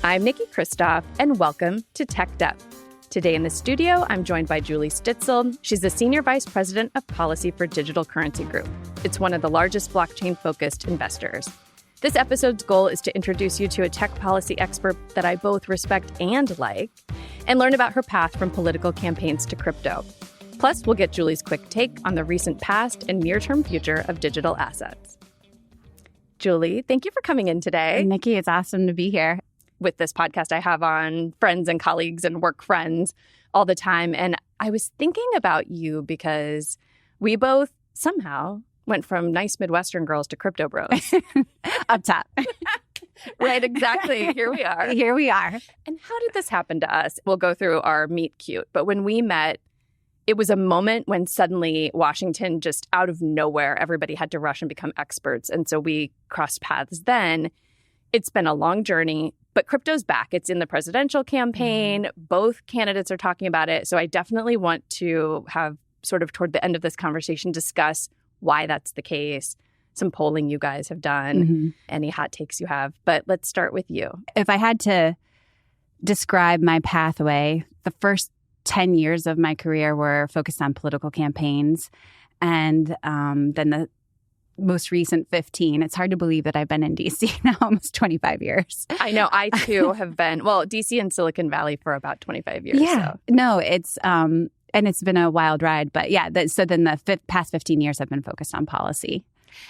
I'm Niki Kristoff, and welcome to Teched Up. Today in the studio, I'm joined by Julie Stitzel. She's the Senior Vice President of Policy for Digital Currency Group. It's one of the largest blockchain-focused investors. This episode's goal is to introduce you to a tech policy expert that I both respect and like, and learn about her path from political campaigns to crypto. Plus, we'll get Julie's quick take on the recent past and near-term future of digital assets. Julie, thank you for coming in today. Niki, it's awesome to be here. With this podcast, I have on friends and colleagues and work friends all the time. And I was thinking about you because we both somehow went from nice Midwestern girls to crypto bros. Up top. Right, exactly. Here we are. Here we are. And how did this happen to us? We'll go through our meet cute. But when we met, it was a moment when suddenly Washington, just out of nowhere, everybody had to rush and become experts. And so we crossed paths then. It's been a long journey, but crypto's back. It's in the presidential campaign. Both candidates are talking about it. So I definitely want to have sort of toward the end of this conversation discuss why that's the case, some polling you guys have done, any hot takes you have. But let's start with you. If I had to describe my pathway, the first 10 years of my career were focused on political campaigns. And then the most recent 15. It's hard to believe that I've been in D.C. now almost 25 years. I know. I, too, have been, D.C. and Silicon Valley for about 25 years. Yeah. So. No, it's, and it's been a wild ride. But yeah, so then the past 15 years have been focused on policy.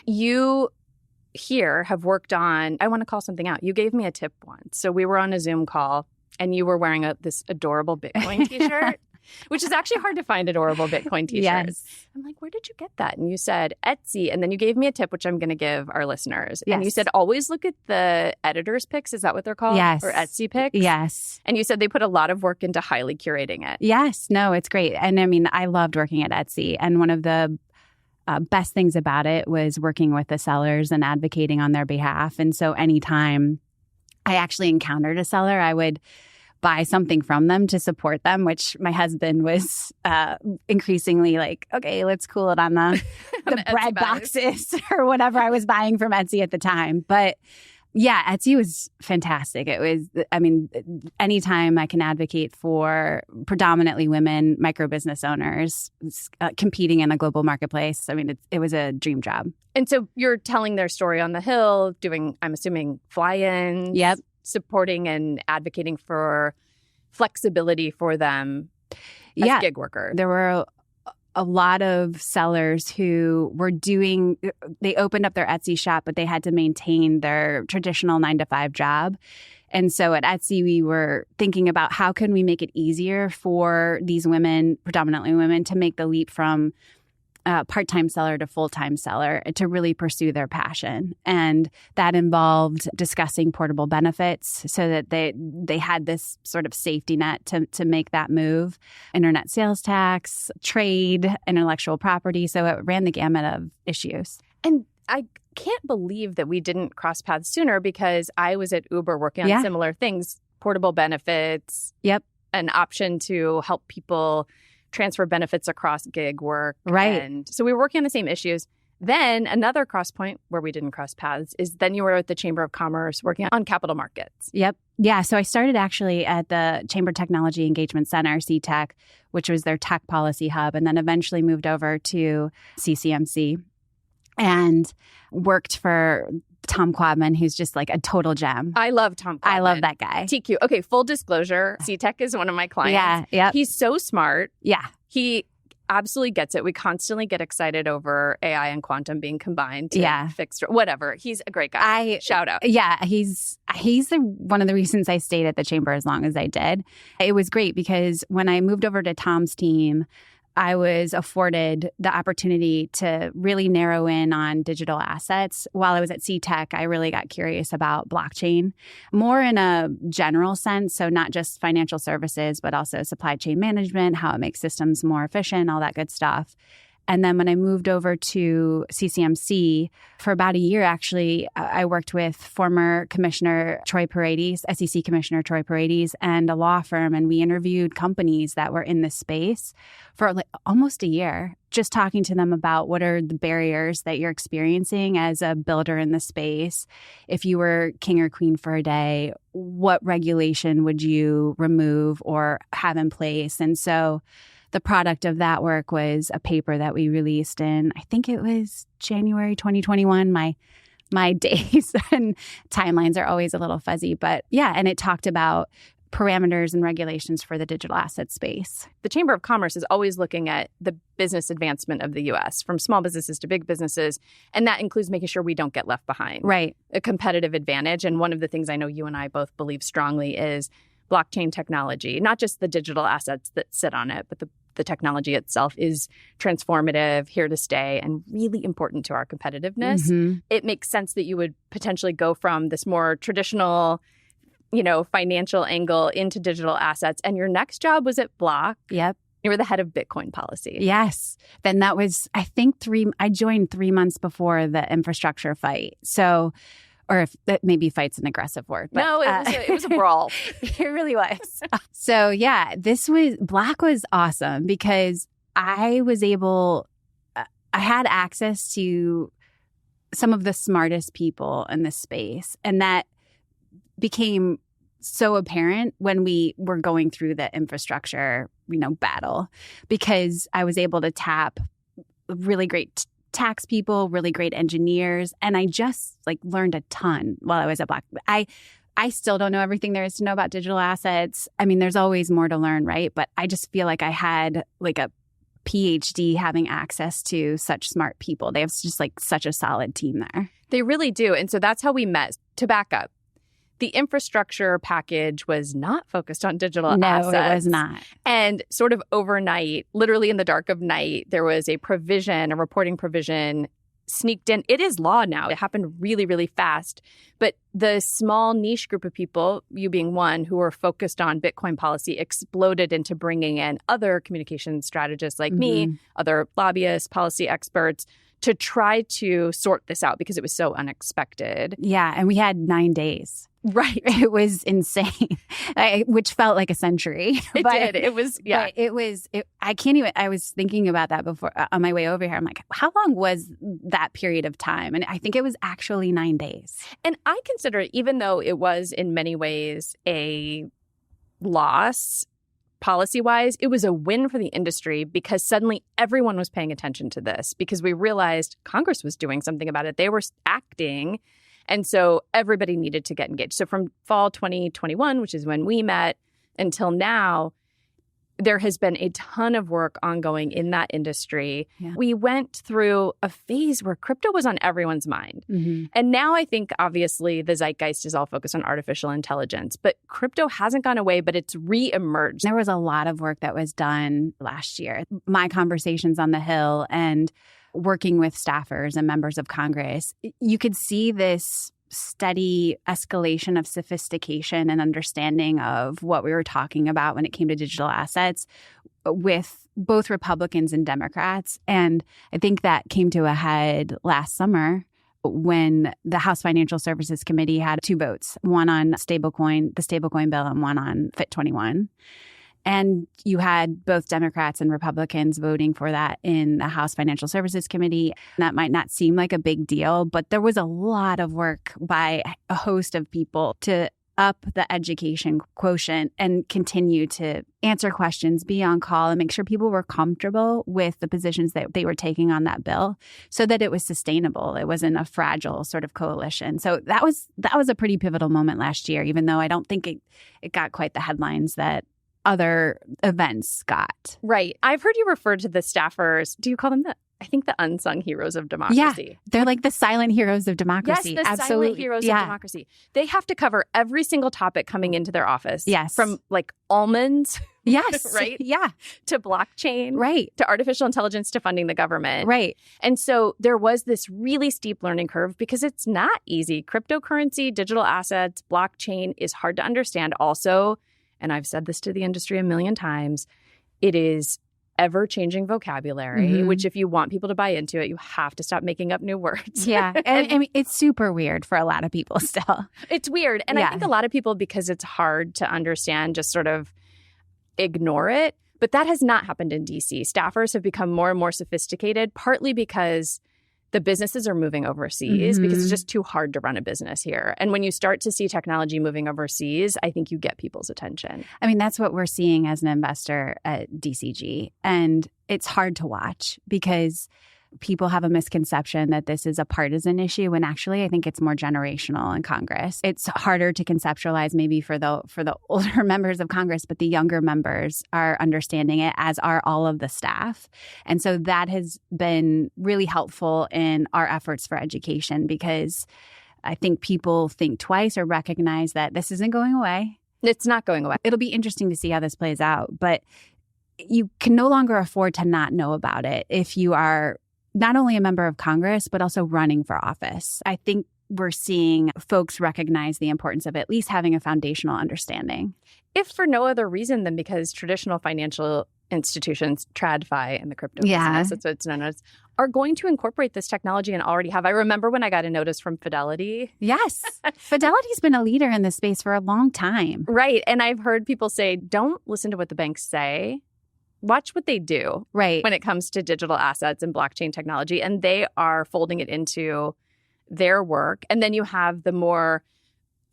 You here have worked on, I want to call something out. You gave me a tip once. So we were on a Zoom call and you were wearing this adorable Bitcoin t-shirt. Which is actually hard to find adorable Bitcoin t-shirts. Yes. I'm like, where did you get that? And you said Etsy. And then you gave me a tip, which I'm going to give our listeners. Yes. And you said, always look at the editor's picks. Is that what they're called? Yes. Or Etsy picks? Yes. And you said they put a lot of work into highly curating it. Yes. No, it's great. And I mean, I loved working at Etsy. And one of the best things about it was working with the sellers and advocating on their behalf. And so anytime I actually encountered a seller, I would buy something from them to support them, which my husband was increasingly like, okay, let's cool it on the bread boxes or whatever I was buying from Etsy at the time. But yeah, Etsy was fantastic. It was, I mean, anytime I can advocate for predominantly women micro business owners competing in a global marketplace, I mean, it was a dream job. And so you're telling their story on the Hill, doing, I'm assuming, fly-ins. Yep. Supporting and advocating for flexibility for them as gig workers. There were a lot of sellers who were they opened up their Etsy shop, but they had to maintain their traditional 9-to-5 job. And so at Etsy, we were thinking about how can we make it easier for these women, predominantly women, to make the leap from part-time seller to full-time seller to really pursue their passion. And that involved discussing portable benefits so that they had this sort of safety net to make that move. Internet sales tax, trade, intellectual property. So it ran the gamut of issues. And I can't believe that we didn't cross paths sooner because I was at Uber working on similar things, portable benefits, an option to help people transfer benefits across gig work. Right. And so we were working on the same issues. Then another cross point where we didn't cross paths is then you were at the Chamber of Commerce working on capital markets. Yep. Yeah. So I started actually at the Chamber Technology Engagement Center, CTEC, which was their tech policy hub, and then eventually moved over to CCMC and worked for Tom Quadman, who's just like a total gem. I love Tom Quadman. I love that guy. TQ. Okay, full disclosure, CTEC is one of my clients. Yeah, yeah. He's so smart. Yeah. He absolutely gets it. We constantly get excited over AI and quantum being combined to fix whatever. He's a great guy. Shout out. Yeah, he's one of the reasons I stayed at the Chamber as long as I did. It was great because when I moved over to Tom's team, I was afforded the opportunity to really narrow in on digital assets. While I was at CTEC, I really got curious about blockchain, more in a general sense. So not just financial services, but also supply chain management, how it makes systems more efficient, all that good stuff. And then when I moved over to CCMC for about a year, actually, I worked with former Commissioner Troy Paredes, SEC Commissioner Troy Paredes, and a law firm. And we interviewed companies that were in this space for like almost a year, just talking to them about what are the barriers that you're experiencing as a builder in the space. If you were king or queen for a day, what regulation would you remove or have in place? And so the product of that work was a paper that we released in, I think it was January 2021. My days and timelines are always a little fuzzy, but yeah. And it talked about parameters and regulations for the digital asset space. The Chamber of Commerce is always looking at the business advancement of the U.S., from small businesses to big businesses, and that includes making sure we don't get left behind. Right. A competitive advantage. And one of the things I know you and I both believe strongly is blockchain technology, not just the digital assets that sit on it, but the technology itself is transformative, here to stay, and really important to our competitiveness. Mm-hmm. It makes sense that you would potentially go from this more traditional, financial angle into digital assets. And your next job was at Block. Yep. You were the head of Bitcoin policy. Yes. Then that was, I think, I joined 3 months before the infrastructure fight. So, or if that maybe fight's an aggressive word. But, no, it was a brawl. It really was. So yeah, Black was awesome because I had access to some of the smartest people in this space. And that became so apparent when we were going through the infrastructure, battle, because I was able to tap really great tax people, really great engineers. And I just learned a ton while I was at Black. I still don't know everything there is to know about digital assets. I mean, there's always more to learn, right? But I just feel like I had a PhD having access to such smart people. They have just such a solid team there. They really do. And so that's how we met. To back up, the infrastructure package was not focused on digital assets. No, it was not. And sort of overnight, literally in the dark of night, there was a reporting provision sneaked in. It is law now. It happened really, really fast. But the small niche group of people, you being one, who were focused on Bitcoin policy, exploded into bringing in other communication strategists like me, other lobbyists, policy experts, to try to sort this out because it was so unexpected. Yeah, and we had 9 days. Right. It was insane, which felt like a century. It did. It was, yeah. I can't even, I was thinking about that before on my way over here. I'm like, how long was that period of time? And I think it was actually 9 days. And I consider it, even though it was in many ways a loss, policy-wise, it was a win for the industry because suddenly everyone was paying attention to this because we realized Congress was doing something about it. They were acting. And so everybody needed to get engaged. So from fall 2021, which is when we met, until now, there has been a ton of work ongoing in that industry. Yeah. We went through a phase where crypto was on everyone's mind. Mm-hmm. And now I think, obviously, the zeitgeist is all focused on artificial intelligence. But crypto hasn't gone away, but it's re-emerged. There was a lot of work that was done last year. My conversations on the Hill and working with staffers and members of Congress, you could see this steady escalation of sophistication and understanding of what we were talking about when it came to digital assets with both Republicans and Democrats. And I think that came to a head last summer when the House Financial Services Committee had 2 votes, one on the stablecoin bill, and one on FIT 21. And you had both Democrats and Republicans voting for that in the House Financial Services Committee. That might not seem like a big deal, but there was a lot of work by a host of people to up the education quotient and continue to answer questions, be on call, and make sure people were comfortable with the positions that they were taking on that bill so that it was sustainable. It wasn't a fragile sort of coalition. So that was a pretty pivotal moment last year, even though I don't think it got quite the headlines that other events got. Right. I've heard you refer to the staffers. Do you call them I think the unsung heroes of democracy? Yeah, they're like the silent heroes of democracy. Yes, the Absolutely. silent heroes of democracy. They have to cover every single topic coming into their office. Yes. From almonds. Yes. Right? Yeah. To blockchain. Right. To artificial intelligence, to funding the government. Right. And so there was this really steep learning curve because it's not easy. Cryptocurrency, digital assets, blockchain is hard to understand. Also, and I've said this to the industry a million times, it is ever-changing vocabulary, which if you want people to buy into it, you have to stop making up new words. Yeah. And I mean, it's super weird for a lot of people still. It's weird. And I think a lot of people, because it's hard to understand, just sort of ignore it. But that has not happened in DC. Staffers have become more and more sophisticated, partly because the businesses are moving overseas because it's just too hard to run a business here. And when you start to see technology moving overseas, I think you get people's attention. I mean, that's what we're seeing as an investor at DCG. And it's hard to watch because people have a misconception that this is a partisan issue when actually I think it's more generational in Congress. It's harder to conceptualize maybe for the older members of Congress, but the younger members are understanding it, as are all of the staff. And so that has been really helpful in our efforts for education, because I think people think twice or recognize that this isn't going away. It's not going away. It'll be interesting to see how this plays out, but you can no longer afford to not know about it if you are not only a member of Congress, but also running for office. I think we're seeing folks recognize the importance of at least having a foundational understanding. If for no other reason than because traditional financial institutions, TradFi in the crypto business, that's what it's known as, are going to incorporate this technology and already have. I remember when I got a notice from Fidelity. Yes. Fidelity's been a leader in this space for a long time. Right. And I've heard people say, don't listen to what the banks say. Watch what they do when it comes to digital assets and blockchain technology. And they are folding it into their work. And then you have the more,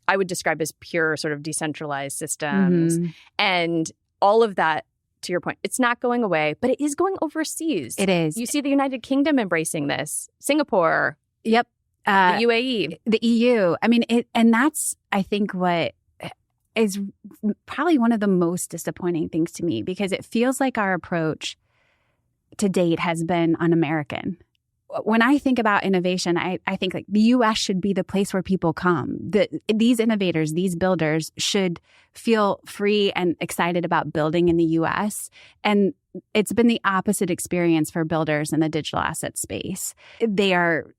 I would describe as pure sort of decentralized systems. And all of that, to your point, it's not going away, but it is going overseas. It is. You see the United Kingdom embracing this, Singapore. Yep. The UAE. The EU. I mean, and that's, I think, what is probably one of the most disappointing things to me, because it feels like our approach to date has been un-American. When I think about innovation, I think like the U.S. should be the place where people come. These innovators, these builders should feel free and excited about building in the U.S. And it's been the opposite experience for builders in the digital asset space. They are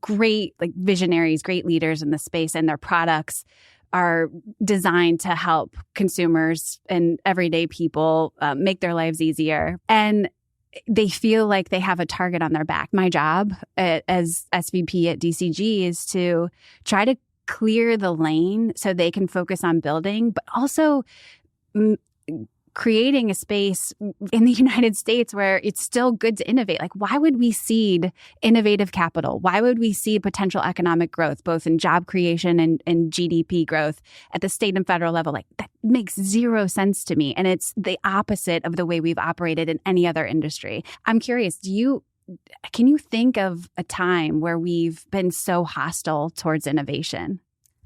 great, like visionaries, great leaders in the space, and their products are designed to help consumers and everyday people make their lives easier. And they feel like they have a target on their back. My job as SVP at DCG is to try to clear the lane so they can focus on building, but also creating a space in the United States where it's still good to innovate. Like, why would we seed innovative capital? Why would we seed potential economic growth, both in job creation and GDP growth at the state and federal level? Like, that makes zero sense to me. And it's the opposite of the way we've operated in any other industry. I'm curious, can you think of a time where we've been so hostile towards innovation?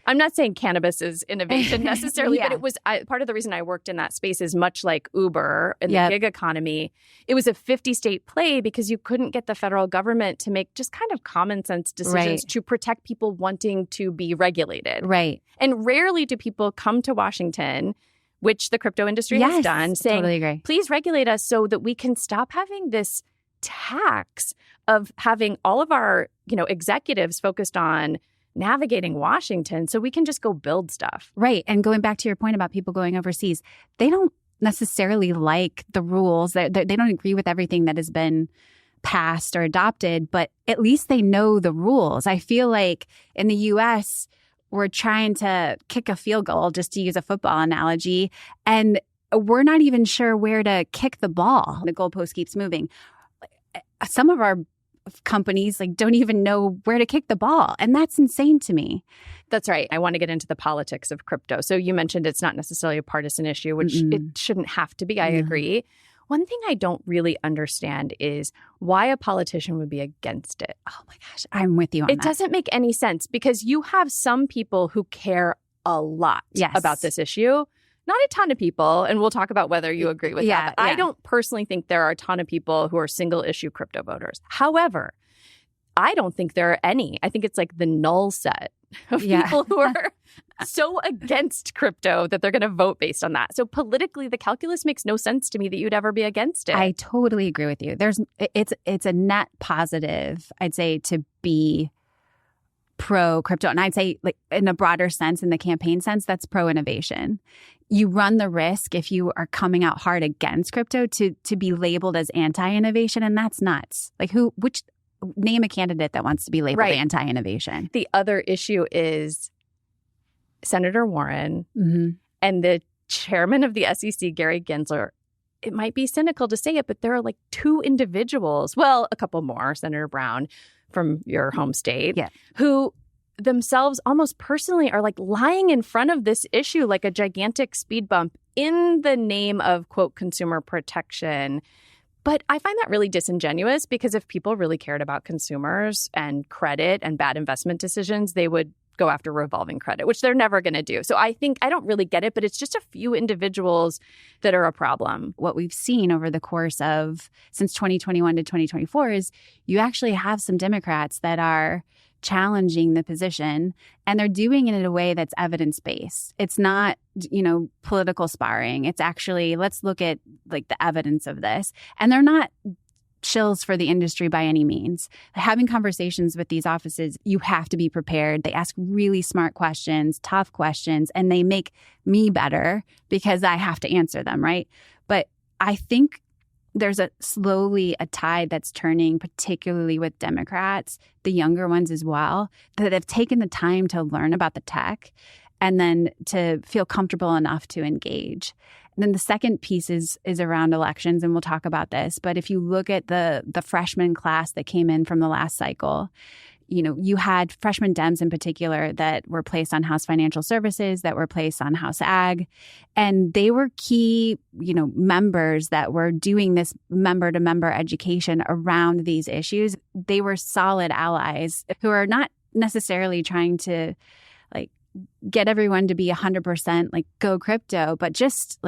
I'm not saying cannabis is innovation necessarily, but it was part of the reason I worked in that space is much like Uber in the gig economy. It was a 50-state play because you couldn't get the federal government to make just kind of common sense decisions to protect people wanting to be regulated. Right. And rarely do people come to Washington, which the crypto industry has done, saying, totally agree. Please regulate us so that we can stop having this tax of having all of our, executives focused on navigating Washington so we can just go build stuff. Right. And going back to your point about people going overseas, they don't necessarily like the rules. They don't agree with everything that has been passed or adopted, but at least they know the rules. I feel like in the U.S., we're trying to kick a field goal, just to use a football analogy, and we're not even sure where to kick the ball. The goalpost keeps moving. Some of our companies don't even know where to kick the ball. And that's insane to me. That's right. I want to get into the politics of crypto. So you mentioned it's not necessarily a partisan issue, which it shouldn't have to be. I agree. One thing I don't really understand is why a politician would be against it. Oh my gosh, I'm with you on that. It doesn't make any sense because you have some people who care a lot about this issue. Not a ton of people, and we'll talk about whether you agree with that. But I don't personally think there are a ton of people who are single-issue crypto voters. However, I don't think there are any. I think it's like the null set of people who are so against crypto that they're going to vote based on that. So politically, the calculus makes no sense to me that you'd ever be against it. I totally agree with you. It's a net positive, I'd say, to be pro crypto. And I'd say, like, in a broader sense, in the campaign sense, that's pro innovation. You run the risk if you are coming out hard against crypto to be labeled as anti-innovation. And that's nuts. Like, name a candidate that wants to be labeled anti-innovation. The other issue is Senator Warren and the chairman of the SEC, Gary Gensler. It might be cynical to say it, but there are like two individuals, well, a couple more, Senator Brown from your home state, who themselves almost personally are like lying in front of this issue like a gigantic speed bump in the name of, quote, consumer protection. But I find that really disingenuous, because if people really cared about consumers and credit and bad investment decisions, they would go after revolving credit, which they're never going to do. So I don't really get it, but it's just a few individuals that are a problem. What we've seen over the course of since 2021 to 2024 is you actually have some Democrats that are challenging the position, and they're doing it in a way that's evidence-based. It's not, political sparring. It's actually, let's look at like the evidence of this. And they're not shills for the industry by any means. Having conversations with these offices, you have to be prepared. They ask really smart questions, tough questions, and they make me better because I have to answer them, right? But I think there's slowly a tide that's turning, particularly with Democrats, the younger ones as well, that have taken the time to learn about the tech and then to feel comfortable enough to engage. And then the second piece is around elections, and we'll talk about this. But if you look at the freshman class that came in from the last cycle, you had freshman Dems in particular that were placed on House Financial Services, that were placed on House Ag, and they were key, members that were doing this member-to-member education around these issues. They were solid allies who are not necessarily trying to get everyone to be 100% go crypto, but just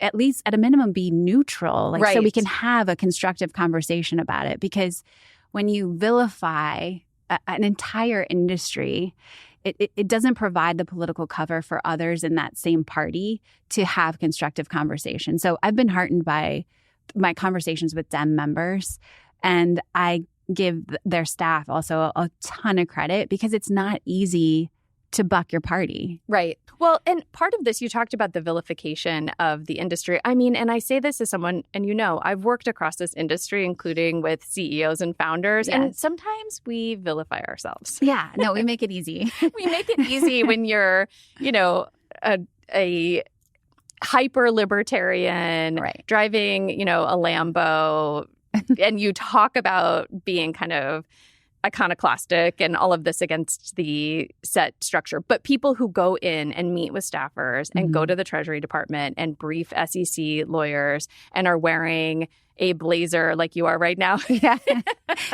at least at a minimum be neutral, so we can have a constructive conversation about it. Because when you vilify an entire industry, it doesn't provide the political cover for others in that same party to have constructive conversation. So I've been heartened by my conversations with Dem members, and I give their staff also a ton of credit, because it's not easy to buck your party. Right. Well, and part of this, you talked about the vilification of the industry. I mean, and I say this as someone, and I've worked across this industry, including with CEOs and founders, and sometimes we vilify ourselves. Yeah. No, we make it easy. We make it easy when you're, a hyper libertarian driving, a Lambo, and you talk about being kind of iconoclastic and all of this against the set structure. But people who go in and meet with staffers and go to the Treasury Department and brief SEC lawyers and are wearing a blazer like you are right now. Yeah.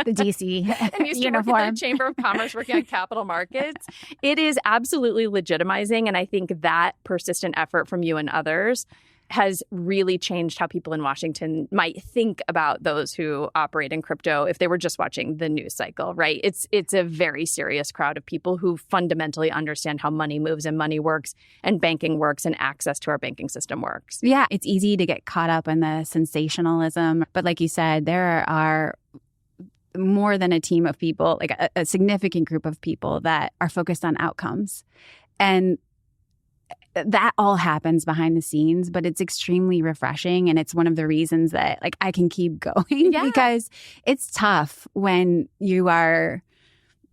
The DC and used to uniform. Work at the Chamber of Commerce working on capital markets. It is absolutely legitimizing. And I think that persistent effort from you and others has really changed how people in Washington might think about those who operate in crypto if they were just watching the news cycle, right? It's a very serious crowd of people who fundamentally understand how money moves and money works and banking works and access to our banking system works. Yeah, it's easy to get caught up in the sensationalism. But like you said, there are more than a team of people, a significant group of people that are focused on outcomes. And that all happens behind the scenes, but it's extremely refreshing. And it's one of the reasons that I can keep going because it's tough when you are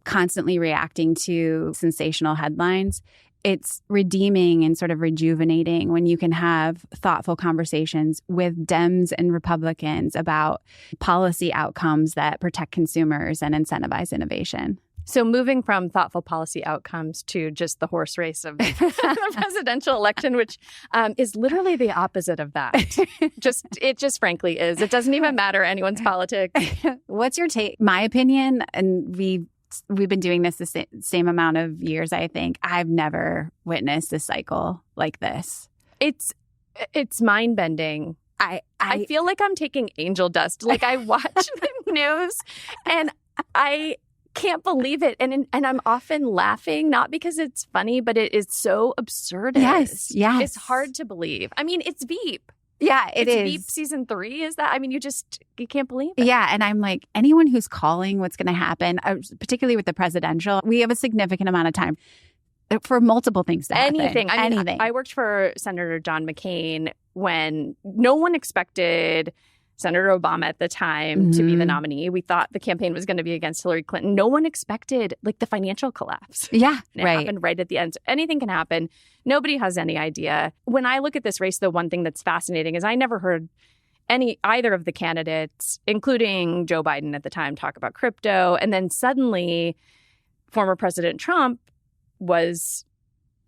constantly reacting to sensational headlines. It's redeeming and sort of rejuvenating when you can have thoughtful conversations with Dems and Republicans about policy outcomes that protect consumers and incentivize innovation. So moving from thoughtful policy outcomes to just the horse race of the presidential election, which is literally the opposite of that. It just frankly is. It doesn't even matter anyone's politics. What's your take? My opinion, and we've been doing this the same amount of years, I think. I've never witnessed a cycle like this. It's mind-bending. I feel like I'm taking angel dust. I watch the news and I can't believe it. And I'm often laughing, not because it's funny, but it is so absurd. Yes. It's hard to believe. I mean, it's Veep. Yeah, it's is. Veep season 3. Is that? I mean, you can't believe it. Yeah. And I'm like, anyone who's calling what's going to happen, particularly with the presidential, we have a significant amount of time for multiple things to happen. Anything. I mean, Anything. I worked for Senator John McCain when no one expected Senator Obama at the time to be the nominee. We thought the campaign was going to be against Hillary Clinton. No one expected like the financial collapse. Yeah, and it happened right at the end. So anything can happen. Nobody has any idea. When I look at this race, the one thing that's fascinating is I never heard either of the candidates, including Joe Biden at the time, talk about crypto. And then suddenly former President Trump was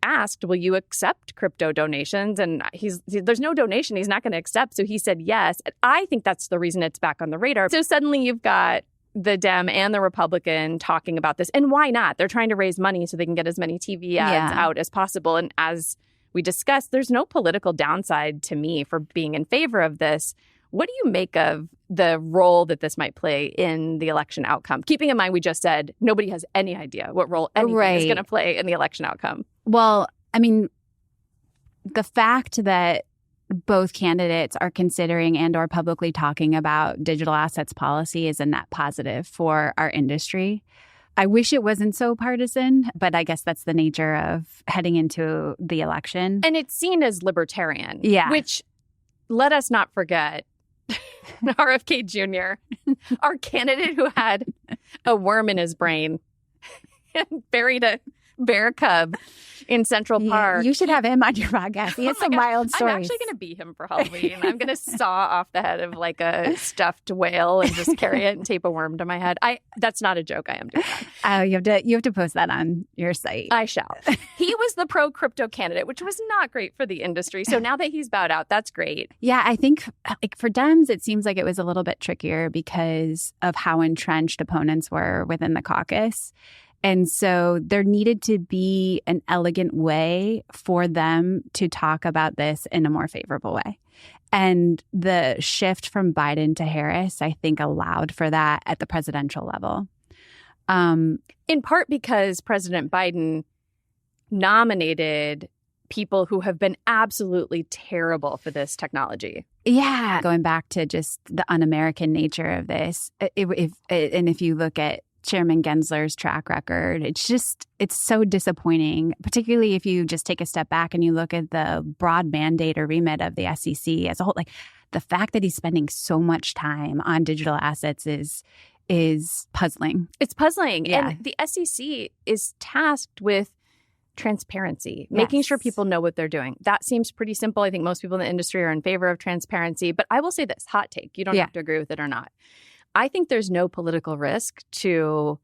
asked, will you accept crypto donations? And there's no donation he's not going to accept. So he said yes. And I think that's the reason it's back on the radar. So suddenly you've got the Dem and the Republican talking about this. And why not? They're trying to raise money so they can get as many TV ads out as possible. And as we discussed, there's no political downside to me for being in favor of this. What do you make of the role that this might play in the election outcome? Keeping in mind, we just said nobody has any idea what role anything is going to play in the election outcome. Well, I mean, the fact that both candidates are considering and or publicly talking about digital assets policy is a net positive for our industry. I wish it wasn't so partisan, but I guess that's the nature of heading into the election. And it's seen as libertarian, which, let us not forget, RFK Jr., our candidate who had a worm in his brain and buried a bear cub in Central Park. You should have him on your podcast. He has some wild stories. I'm actually going to be him for Halloween. I'm going to saw off the head of like a stuffed whale and just carry it and tape a worm to my head. That's not a joke. I am doing that. Oh, you have to post that on your site. I shall. He was the pro crypto candidate, which was not great for the industry. So now that he's bowed out, that's great. Yeah, I think like for Dems, it seems like it was a little bit trickier because of how entrenched opponents were within the caucus. And so there needed to be an elegant way for them to talk about this in a more favorable way. And the shift from Biden to Harris, I think, allowed for that at the presidential level. In part because President Biden nominated people who have been absolutely terrible for this technology. Yeah. Going back to just the un-American nature of this, if you look at Chairman Gensler's track record, it's so disappointing, particularly if you just take a step back and you look at the broad mandate or remit of the SEC as a whole. Like the fact that he's spending so much time on digital assets is puzzling. It's puzzling. Yeah. And the SEC is tasked with transparency, making sure people know what they're doing. That seems pretty simple. I think most people in the industry are in favor of transparency. But I will say this, hot take. You don't have to agree with it or not. I think there's no political risk to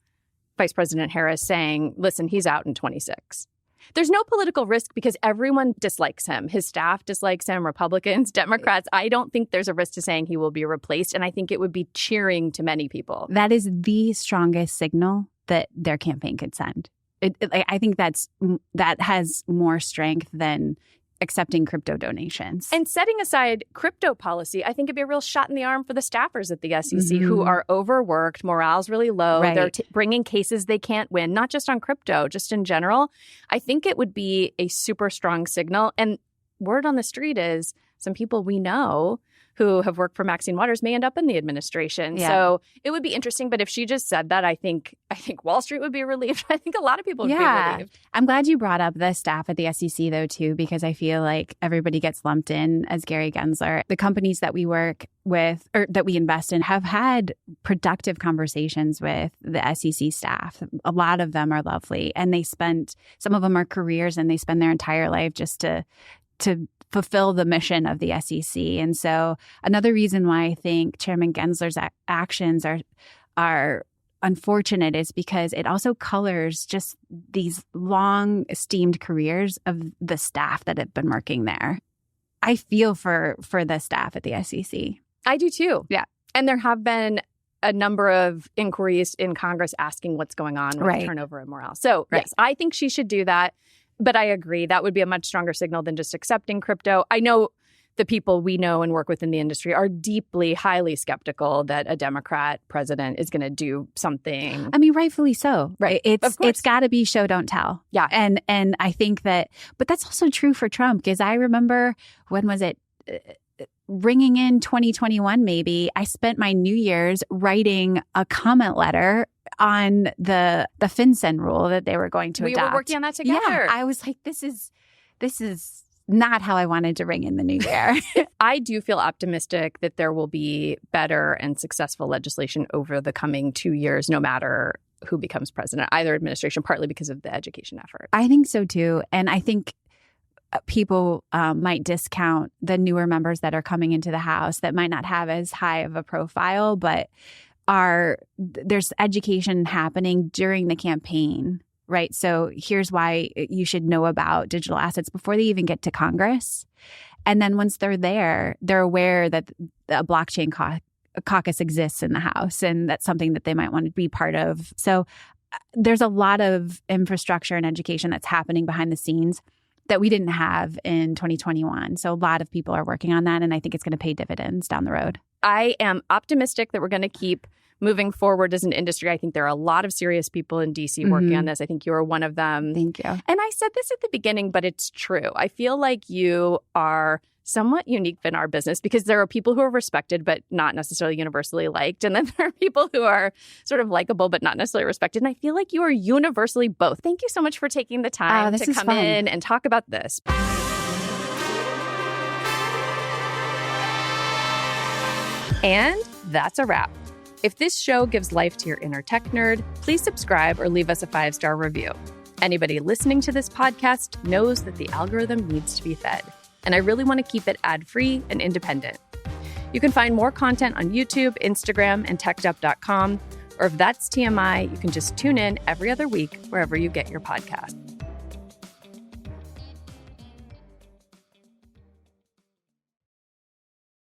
Vice President Harris saying, listen, he's out in 26. There's no political risk because everyone dislikes him. His staff dislikes him, Republicans, Democrats. I don't think there's a risk to saying he will be replaced. And I think it would be cheering to many people. That is the strongest signal that their campaign could send. I think that has more strength than accepting crypto donations. And setting aside crypto policy, I think it'd be a real shot in the arm for the staffers at the SEC who are overworked, morale's really low. Right. They're bringing cases they can't win, not just on crypto, just in general. I think it would be a super strong signal. And word on the street is some people we know who have worked for Maxine Waters may end up in the administration. Yeah. So it would be interesting. But if she just said that, I think Wall Street would be relieved. I think a lot of people would be relieved. I'm glad you brought up the staff at the SEC, though, too, because I feel like everybody gets lumped in as Gary Gensler. The companies that we work with or that we invest in have had productive conversations with the SEC staff. A lot of them are lovely. And some of them are careers and they spend their entire life just to fulfill the mission of the SEC. And so another reason why I think Chairman Gensler's actions are unfortunate is because it also colors just these long esteemed careers of the staff that have been working there. I feel for the staff at the SEC. I do too. Yeah. And there have been a number of inquiries in Congress asking what's going on with turnover and morale. So yes, I think she should do that. But I agree, that would be a much stronger signal than just accepting crypto. I know the people we know and work with in the industry are deeply, highly skeptical that a Democrat president is going to do something. I mean, rightfully so. Right. It's got to be show, don't tell. Yeah. And I think that, but that's also true for Trump, because I remember, when was it? ringing in 2021, maybe, I spent my New Year's writing a comment letter on the FinCEN rule that they were going to adopt. We were working on that together. Yeah, I was like, this is not how I wanted to ring in the new year. I do feel optimistic that there will be better and successful legislation over the coming 2 years, no matter who becomes president, either administration, partly because of the education effort. I think so too. And I think people might discount the newer members that are coming into the House that might not have as high of a profile, but there's education happening during the campaign, right? So here's why you should know about digital assets before they even get to Congress. And then once they're there, they're aware that a blockchain caucus exists in the House, and that's something that they might want to be part of. So there's a lot of infrastructure and education that's happening behind the scenes that we didn't have in 2021. So a lot of people are working on that, and I think it's going to pay dividends down the road. I am optimistic that we're going to keep moving forward as an industry. I think there are a lot of serious people in DC working on this. I think you are one of them. Thank you. And I said this at the beginning, but it's true. I feel like you are somewhat unique in our business because there are people who are respected but not necessarily universally liked. And then there are people who are sort of likable but not necessarily respected. And I feel like you are universally both. Thank you so much for taking the time to come in and talk about this. And that's a wrap. If this show gives life to your inner tech nerd, please subscribe or leave us a 5-star review. Anybody listening to this podcast knows that the algorithm needs to be fed, and I really want to keep it ad-free and independent. You can find more content on YouTube, Instagram, and techdup.com, or if that's TMI, you can just tune in every other week wherever you get your podcasts.